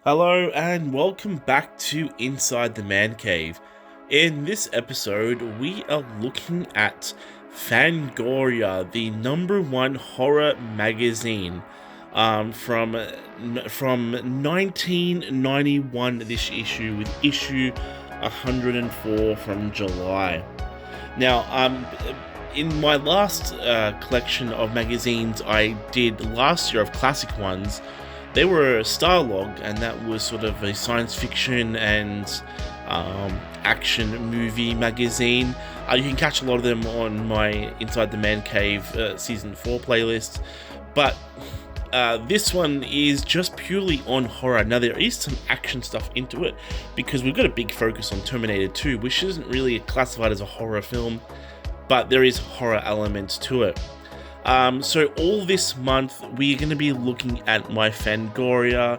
Hello and welcome back to Inside the Man Cave. In this episode, we are looking at Fangoria, the #1 horror magazine, from 1991. This issue with issue 104 from July. Now, in my last collection of magazines I did last year of classic ones, they were Starlog, and that was sort of a science fiction and action movie magazine. You can catch a lot of them on my Inside the Man Cave Season 4 playlist, but this one is just purely on horror. Now, there is some action stuff into it, because we've got a big focus on Terminator 2, which isn't really classified as a horror film, but there is horror elements to it. So all this month, we're going to be looking at my Fangoria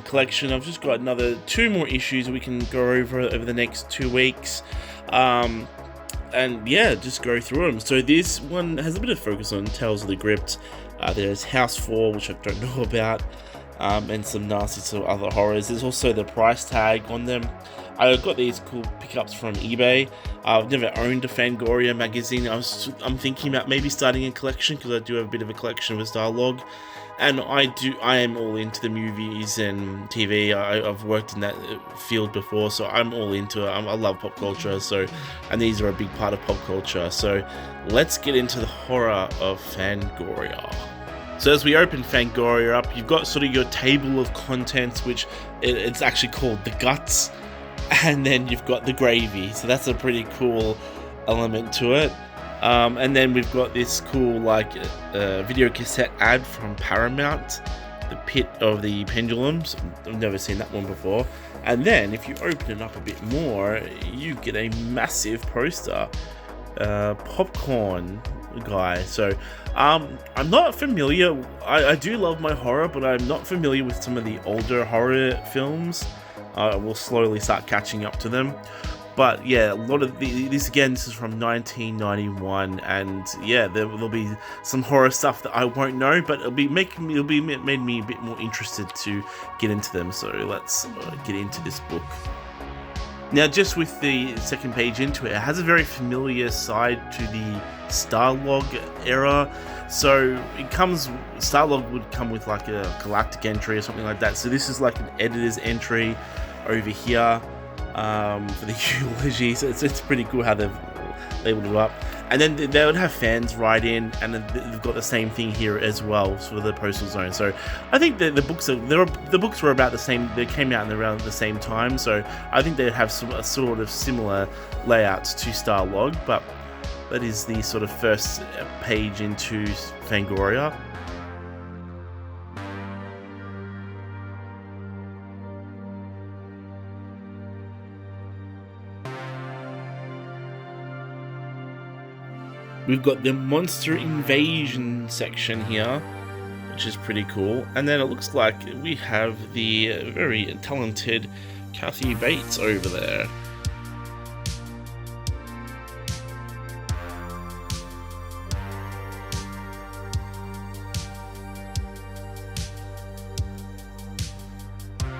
collection. I've just got another 2 more issues we can go over the next 2 weeks. And yeah, just go through them. So this one has a bit of focus on Tales of the Crypt. There's House 4, which I don't know about, and some nasty sort of other horrors. There's also the price tag on them. I got these cool pickups from eBay. I've never owned a Fangoria magazine. I'm thinking about maybe starting a collection, because I do have a bit of a collection with Starlog, and I am all into the movies and TV. I've worked in that field before, so I'm all into it. I love pop culture, and these are a big part of pop culture. So let's get into the horror of Fangoria. So as we open Fangoria up, you've got sort of your table of contents, which it's actually called the guts. And then you've got the gravy, so that's a pretty cool element to it. And then we've got this cool video cassette ad from Paramount, The Pit of the Pendulums. I've never seen that one before. And then if you open it up a bit more, you get a massive poster, popcorn guy. So I'm not familiar. I do love my horror, but I'm not familiar with some of the older horror films. We'll slowly start catching up to them, but yeah, a lot of this is from 1991, and yeah, there'll be some horror stuff that I won't know, but it'll made me a bit more interested to get into them. So let's get into this book. Now, just with the second page into it, it has a very familiar side to the Starlog era. So Starlog would come with like a galactic entry or something like that. So this is like an editor's entry over here for the eulogy. So it's pretty cool how they've labeled it up. And then they would have fans write in, and then they've got the same thing here as well for the Postal Zone. So I think the books were about the same. They came out around the same time, so I think they'd have some sort of similar layouts to Starlog. But that is the sort of first page into Fangoria. We've got the monster invasion section here, which is pretty cool. And then it looks like we have the very talented Kathy Bates over there.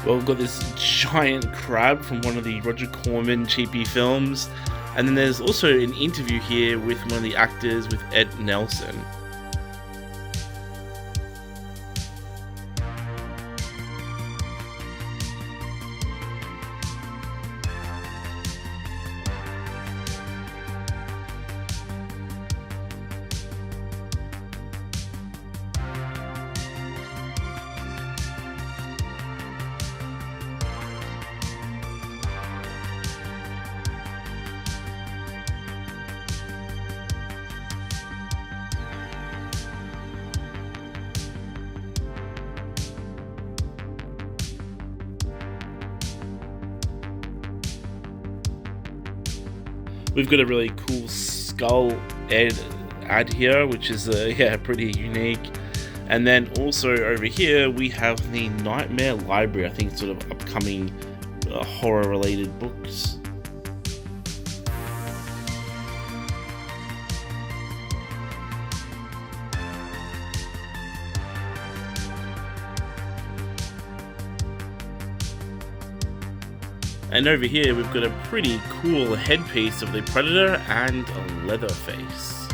Well, we've got this giant crab from one of the Roger Corman cheapy films. And then there's also an interview here with one of the actors, with Ed Nelson. We've got a really cool skull ad here, which is pretty unique. And then also over here we have the Nightmare Library, I think sort of upcoming horror related books. And over here we've got a pretty cool headpiece of the Predator and a Leatherface.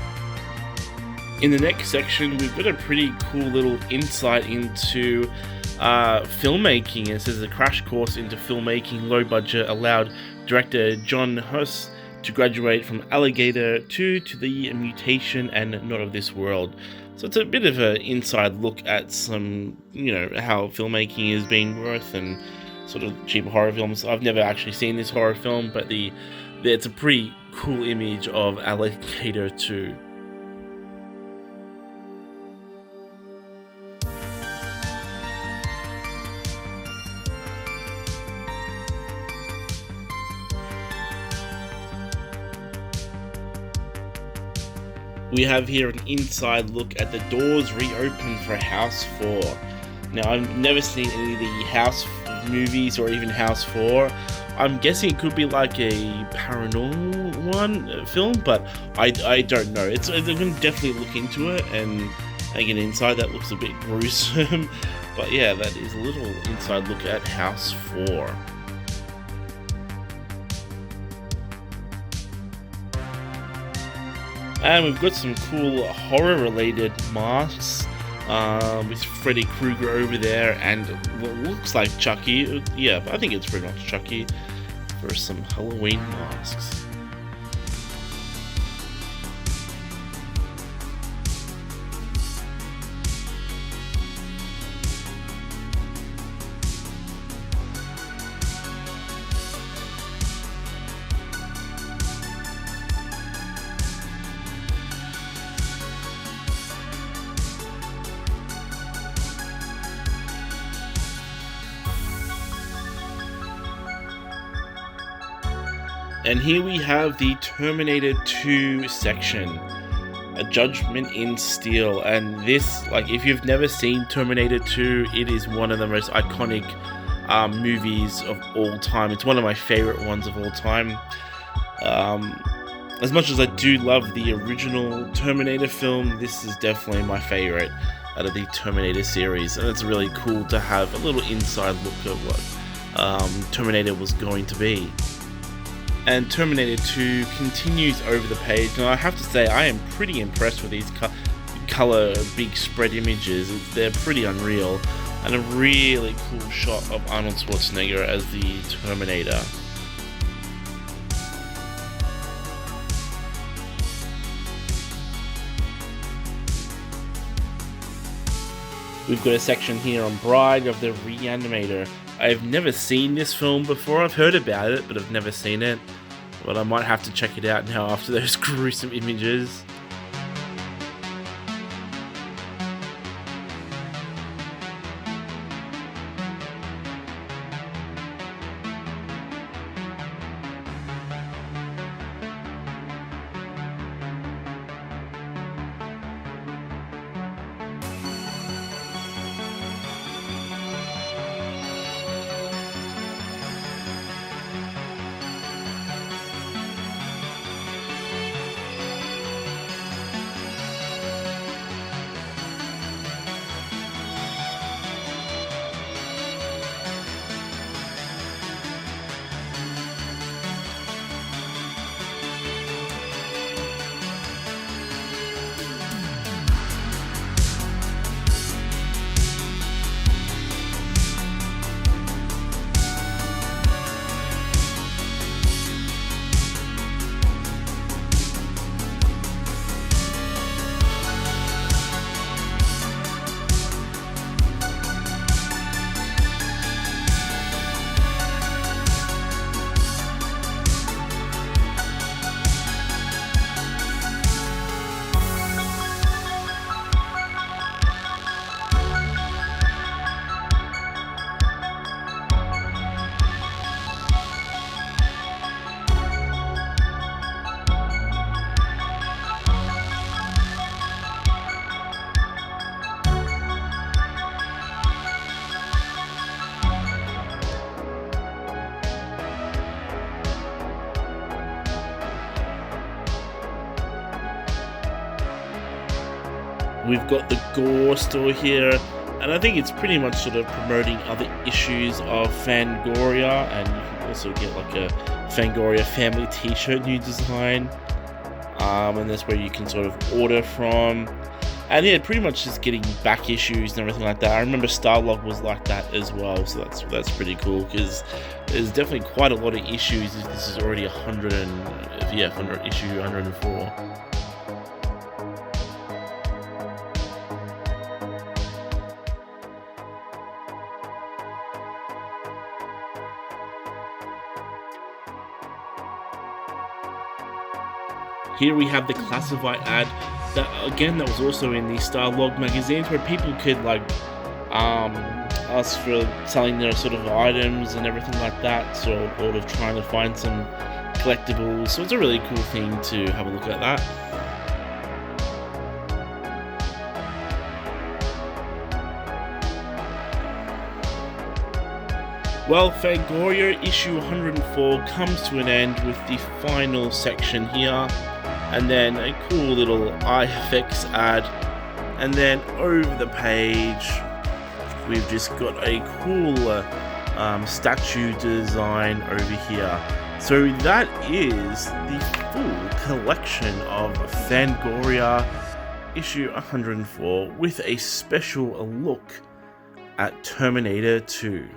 In the next section we've got a pretty cool little insight into filmmaking. It says a crash course into filmmaking, low budget, allowed director John Hus to graduate from Alligator 2 to The Mutation and Not of This World. So it's a bit of an inside look at some, how filmmaking is being worth and sort of cheap horror films. I've never actually seen this horror film, but it's a pretty cool image of Alligator 2. We have here an inside look at the doors reopened for House 4. Now, I've never seen any of the House movies or even House 4. I'm guessing it could be like a paranormal film, but I don't know. I'm going to definitely look into it and get inside. That looks a bit gruesome. But yeah, that is a little inside look at House 4. And we've got some cool horror-related masks with Freddy Krueger over there and what looks like Chucky. Yeah, I think it's pretty much Chucky for some Halloween masks. And here we have the Terminator 2 section, A Judgment in Steel. And this, if you've never seen Terminator 2, it is one of the most iconic movies of all time. It's one of my favorite ones of all time. As much as I do love the original Terminator film, this is definitely my favorite out of the Terminator series. And it's really cool to have a little inside look at what Terminator was going to be. And Terminator 2 continues over the page, and I have to say I am pretty impressed with these color big spread images. They're pretty unreal, and a really cool shot of Arnold Schwarzenegger as the Terminator. We've got a section here on Bride of the Reanimator. I've never seen this film before. I've heard about it, but I've never seen it. But I might have to check it out now after those gruesome images. We've got the Gore store here, and I think it's pretty much sort of promoting other issues of Fangoria, and you can also get like a Fangoria family t-shirt new design, and that's where you can sort of order from. And yeah, pretty much just getting back issues and everything like that. I remember Starlog was like that as well, so that's pretty cool, because there's definitely quite a lot of issues. This is already 100 issue 104. Here we have the classified ad that was also in the Starlog magazines, where people could like ask for selling their sort of items and everything like that, sort of trying to find some collectibles. So it's a really cool thing to have a look at that. Well, Fangoria issue 104 comes to an end with the final section here, and then a cool little iFX ad, and then over the page we've just got a cool statue design over here. So that is the full collection of Fangoria issue 104 with a special look at Terminator 2.